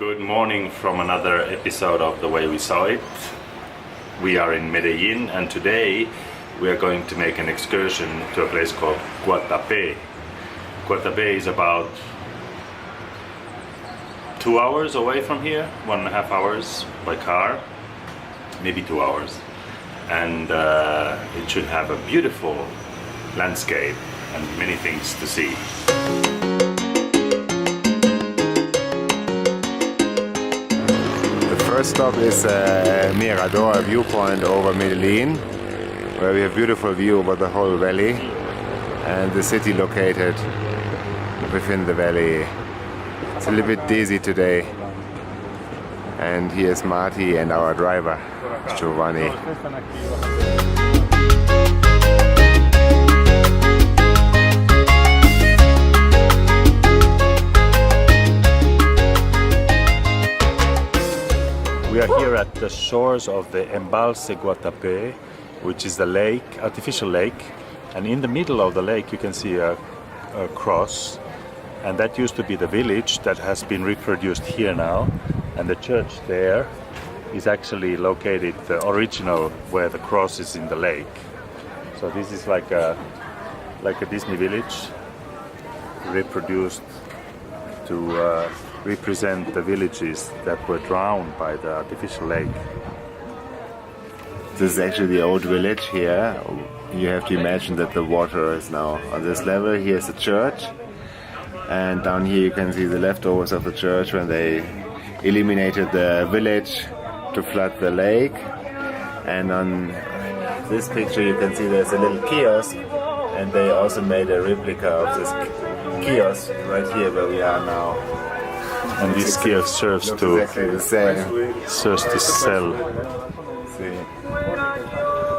Good morning from another episode of The Way We Saw It. We are in Medellin and today we are going to make an excursion to a place called Guatapé. Guatapé is about 2 hours away from here, 1.5 hours by car, maybe 2 hours. And it should have a beautiful landscape and many things to see. The first stop is Mirador, a viewpoint over Medellin, where we have beautiful view over the whole valley and the city located within the valley. It's a little bit dizzy today, and here's Marty and our driver Giovanni. We are here at the shores of the Embalse Guatapé, which is the lake, artificial lake, and in the middle of the lake you can see a cross, and that used to be the village that has been reproduced here now, and the church there is actually located, the original where the cross is in the lake. So this is like a Disney village reproduced to represent the villages that were drowned by the artificial lake. This is actually the old village here. You have to imagine that the water is now on this level. Here's the church, and down here you can see the leftovers of the church when they eliminated the village to flood the lake. And on this picture you can see there's a little kiosk, and they also made a replica of this kiosk right here where we are now. And this kiosk serves to exactly the same.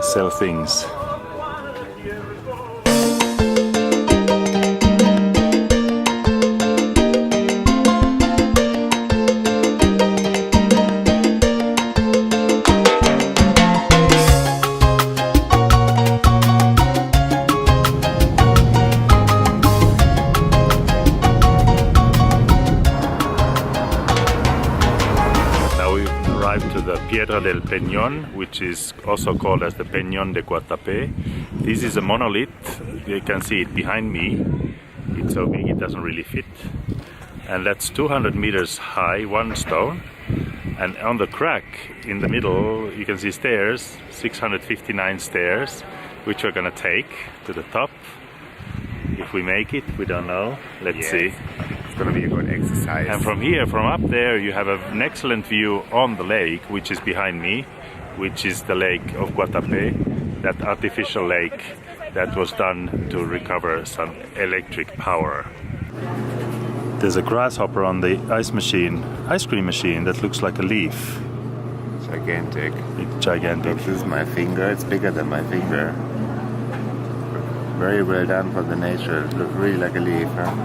Sell things. To the Piedra del Peñol, which is also called as the Peñon de Guatapé. This is a monolith. You can see it behind me. It's so big it doesn't really fit. And that's 200 meters high, one stone. And on the crack in the middle you can see stairs, 659 stairs, which we're gonna take to the top. If we make it, we don't know. Let's see. It's gonna be a good exercise. And from here, from up there, you have an excellent view on the lake, which is behind me, which is the lake of Guatapé, that artificial lake that was done to recover some electric power. There's a grasshopper on the ice cream machine that looks like a leaf. Gigantic. It's gigantic. Look, this is my finger. It's bigger than my finger. Very well done for the nature. It looks really like a leaf, huh?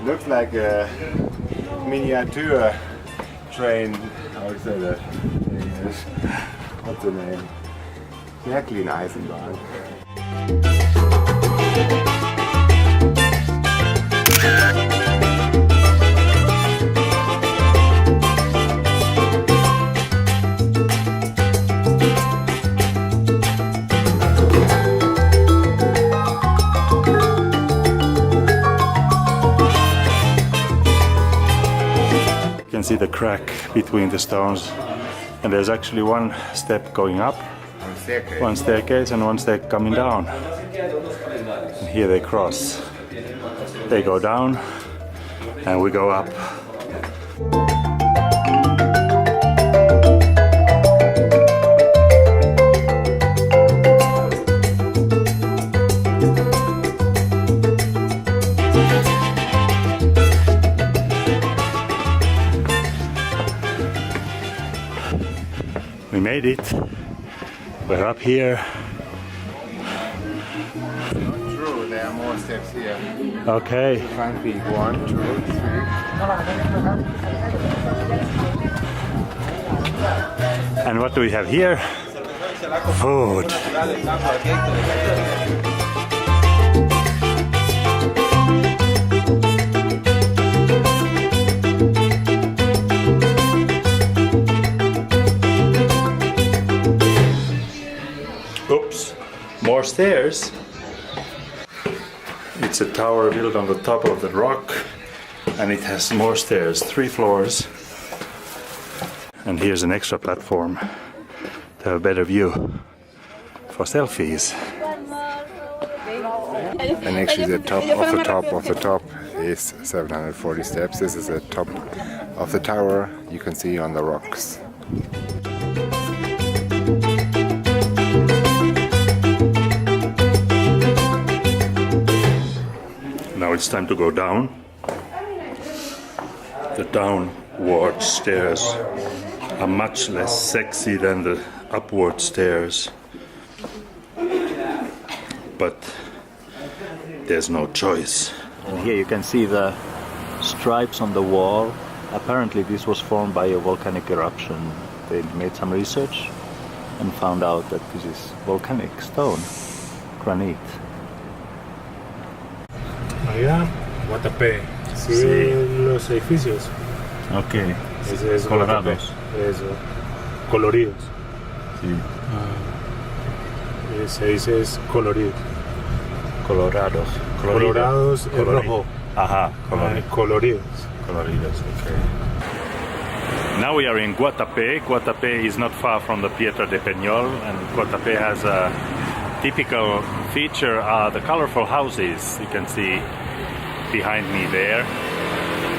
Looks like a miniature train. How is that in English? What's the name? Märklin-Eisenbahn. You can see the crack between the stones, and there's actually one step going up, one staircase and one step coming down. And here they cross. They go down and we go up. We made it. We're up here. True, there are more steps here. Okay. 5 feet. 1, 2, 3. And what do we have here? Food. Oops, more stairs. It's a tower built on the top of the rock, and it has more stairs, 3 floors. And here's an extra platform to have a better view for selfies. And actually the top of the top is 740 steps. This is the top of the tower you can see on the rocks. Now it's time to go down. The downward stairs are much less sexy than the upward stairs. But there's no choice. And here you can see the stripes on the wall. Apparently this was formed by a volcanic eruption. They made some research and found out that this is volcanic stone, granite. Allá, Guatapé. Sí, Sí. los edificios. Okay. Ese es Colorados. Guatapé. Eso. Coloridos. Sí. Se dice es colorido. Colorados. Colorados es rojo. Ajá. Coloridos. Coloridos. Okay. Now we are in Guatapé. Guatapé is not far from the Piedra del Peñol, and Guatapé has a typical feature, the colorful houses you can see behind me there.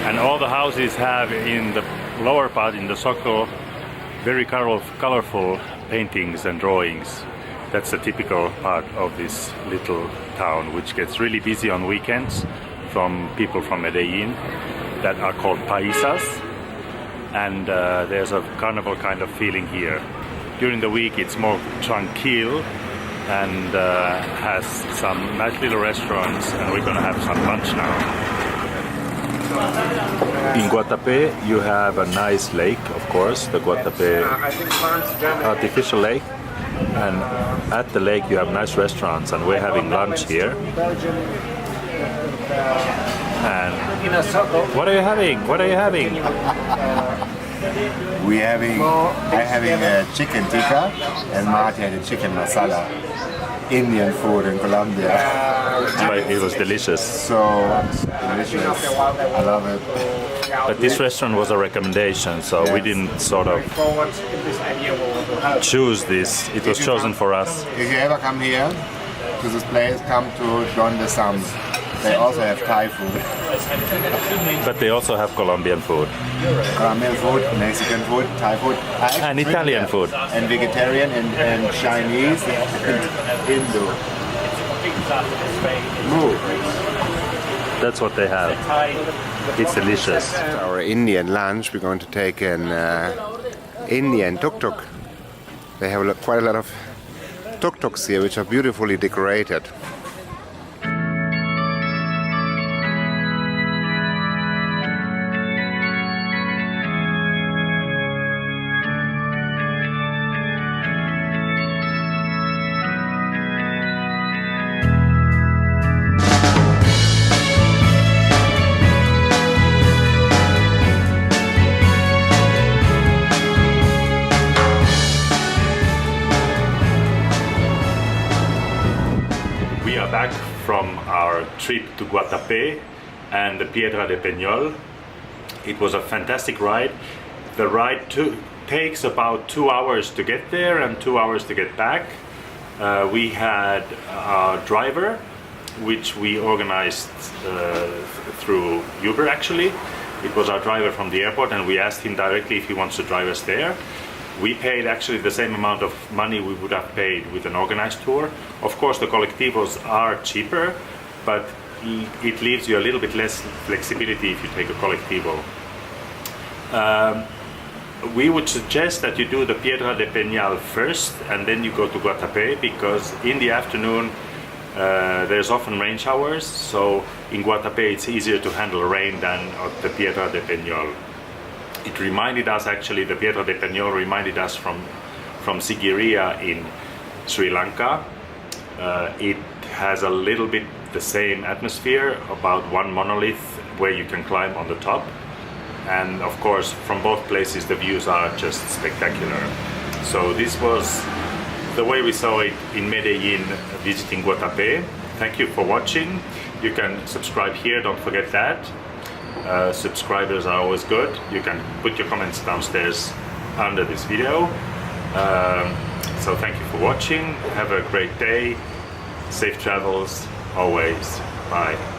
And all the houses have in the lower part, in the circle, very colorful paintings and drawings. That's the typical part of this little town, which gets really busy on weekends from people from Medellin that are called paisas. And there's a carnival kind of feeling here. During the week it's more tranquil and has some nice little restaurants, and we're gonna have some lunch now. In Guatapé you have a nice lake, of course, the Guatapé artificial lake, and at the lake you have nice restaurants, and we're having lunch here. And what are you having? What are you having? I'm having a chicken tikka, and Marty had a chicken masala. Indian food in Colombia. It was delicious. So delicious. I love it. But this restaurant was a recommendation, so we didn't sort of choose this. It was chosen for us. If you ever come here to this place, come to Don de Sam. They also have Thai food. But they also have Colombian food. Colombian food, Mexican food, Thai food. And Italian food. And vegetarian and Chinese and Hindu. That's what they have. It's delicious. Our Indian lunch, we're going to take an Indian tuk-tuk. They have quite a lot of tuk-tuks here, which are beautifully decorated. Back from our trip to Guatapé and the Piedra del Peñol. It was a fantastic ride. The ride takes about 2 hours to get there and 2 hours to get back. We had a driver, which we organized through Uber actually. It was our driver from the airport, and we asked him directly if he wants to drive us there. We paid actually the same amount of money we would have paid with an organized tour. Of course, the colectivos are cheaper, but it leaves you a little bit less flexibility if you take a colectivo. we would suggest that you do the Piedra del Peñol first and then you go to Guatapé, because in the afternoon there's often rain showers, so in Guatapé it's easier to handle rain than at the Piedra del Peñol. It reminded us, actually, the Piedra del Peñol reminded us from Sigiriya in Sri Lanka. It has a little bit the same atmosphere, about one monolith where you can climb on the top. And of course, from both places the views are just spectacular. So this was the way we saw it in Medellin, visiting Guatapé. Thank you for watching. You can subscribe here, don't forget that. Subscribers are always good. You can put your comments downstairs under this video. So thank you for watching. Have a great day. Safe travels always. Bye.